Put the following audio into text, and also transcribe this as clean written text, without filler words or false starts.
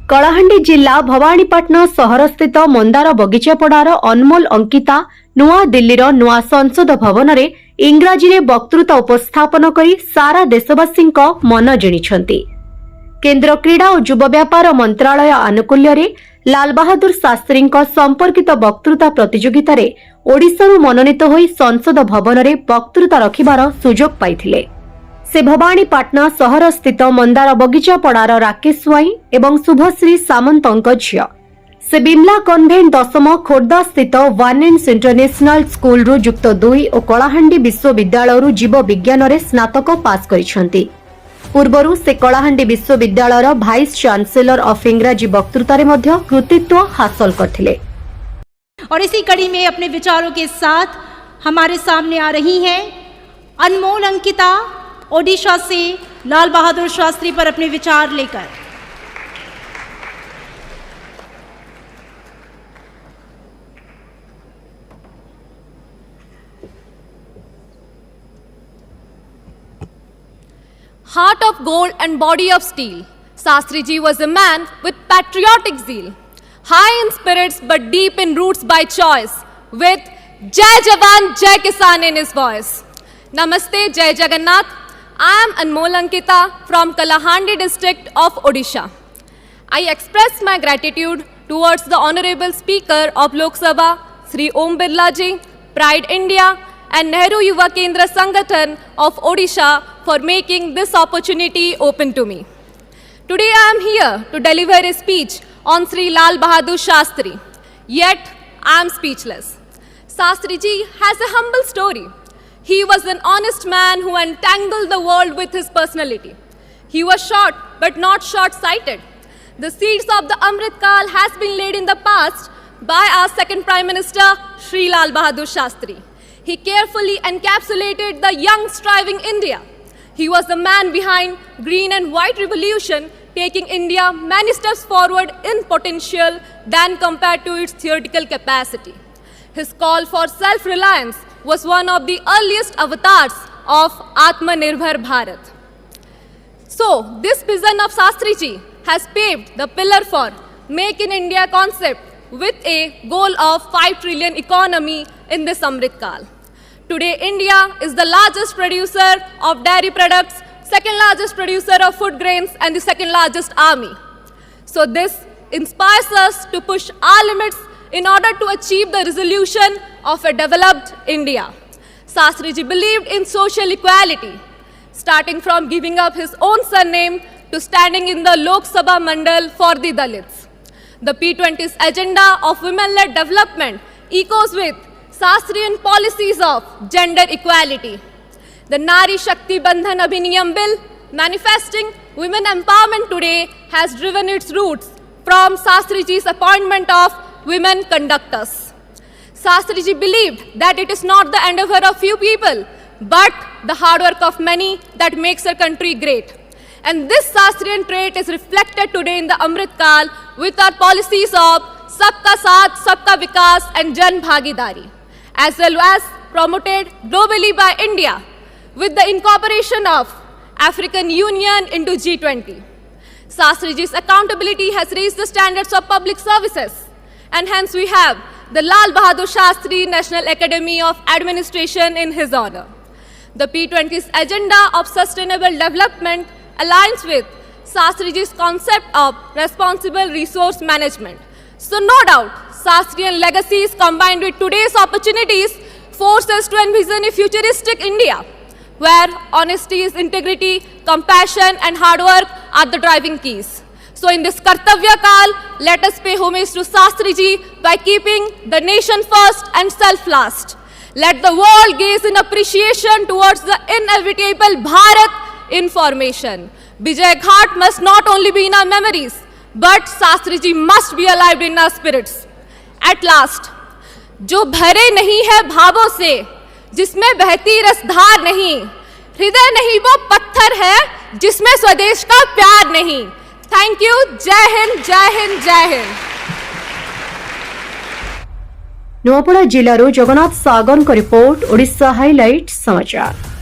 कलाहांडी जिला भवानीपाटना सहर स्थित मंदार बगीचापड़ार अनमोल अंकिता नुआ दिल्लीर नुआ संसद भवन में इंग्राजी रे वक्तृता उपस्थापन करी सारा देशवासी मन जिणिछंती। केंद्र क्रीड़ा और युवा व्यापार मंत्रालय आनुकूल्य रे लाल बहादुर शास्त्री संपर्कित वक्तृता प्रतियोगिता रे ओडिशारू मनोनीत होई संसद भवन में वक्तृता रखिबार सुजोग पाइथिले। से भवानीपाटना सहर स्थित मंदार बगीचापड़ार राकेश स्वाई एवं शुभश्री सामंत झियो। से बिमला कन्वेंट 10 खोर्धा स्थित वानेन्स इंटरनेशनल स्कूल रु युक्त 2 और कलाहांडी विश्वविद्यालय जीव विज्ञान रे स्नातक पास करिसेंती। पूर्वरु से कलाहांडी विश्वविद्यालय भाइस चांसेलर ऑफ इंग्राजी वक्तृता रे मध्य कृतित्व हासिल करथिले। और इसी कड़ी में अपने विचारों के साथ हमारे सामने आ रही हैं अनमोल अंकिता ओडिशा से लाल बहादुर शास्त्री पर अपने विचार लेकर। Heart of gold and body of steel, Shastri Ji was a man with patriotic zeal, high in spirits but deep in roots by choice, with Jai Jawan, Jai Kisan in his voice. Namaste, Jai Jagannath. I am Anmol Ankita from Kalahandi district of Odisha. I express my gratitude towards the Honorable Speaker of Lok Sabha, Sri Om Birla Ji, Pride India and Nehru Yuva Kendra Sangathan of Odisha for making this opportunity open to me. Today I am here to deliver a speech on Sri Lal Bahadur Shastri. Yet I am speechless. Shastri Ji has a humble story. He was an honest man who entangled the world with his personality. He was short but not short-sighted. The seeds of the Amrit Kal has been laid in the past by our second Prime Minister, Sri Lal Bahadur Shastri. He carefully encapsulated the young striving India. He was the man behind Green and White Revolution, taking India many steps forward in potential than compared to its theoretical capacity. His call for self-reliance was one of the earliest avatars of Atmanirbhar Bharat. So, this vision of Shastri Ji has paved the pillar for Make in India concept with a goal of 5 trillion economy in this Amrit Kal. Today, India is the largest producer of dairy products, second largest producer of food grains, and the second largest army. So this inspires us to push our limits in order to achieve the resolution of a developed India. Shastri Ji believed in social equality, starting from giving up his own surname to standing in the Lok Sabha Mandal for the Dalits. The P20's agenda of women-led development echoes with Shastrian policies of gender equality. The Nari Shakti Bandhan Abhiniyam Bill, manifesting women empowerment today, has driven its roots from Shastri Ji's appointment of women conductors. Shastri Ji believed that it is not the endeavor of few people, but the hard work of many that makes a country great. And this Shastrian trait is reflected today in the Amrit Kal with our policies of Sabka Saath, Sabka Vikas and Jan Bhagidari, as well as promoted globally by India with the incorporation of African Union into G20. Shastri Ji's accountability has raised the standards of public services, and hence we have the Lal Bahadur Shastri National Academy of Administration in his honor. The P20's agenda of sustainable development aligns with Shastri Ji's concept of responsible resource management. So no doubt, Shastrian legacies combined with today's opportunities force us to envision a futuristic India, where honesty is integrity, compassion and hard work are the driving keys. So in this Kartavya Kal, let us pay homage to Shastri Ji by keeping the nation first and self last. Let the world gaze in appreciation towards the inevitable Bharat in formation. Vijay Ghat must not only be in our memories, but Shastri Ji must be alive in our spirits. At last, जो भरे नहीं है भावों से, जिसमें बहती रसधार नहीं, हृदय नहीं वो पत्थर है, जिसमें स्वदेश का प्यार नहीं. Thank you. जय हिंद, जय हिंद, जय हिंद. नुआपड़ा जिल्लारू जगन्नाथ सागर रिपोर्ट, ओडिशा हाइलाइट समाचार.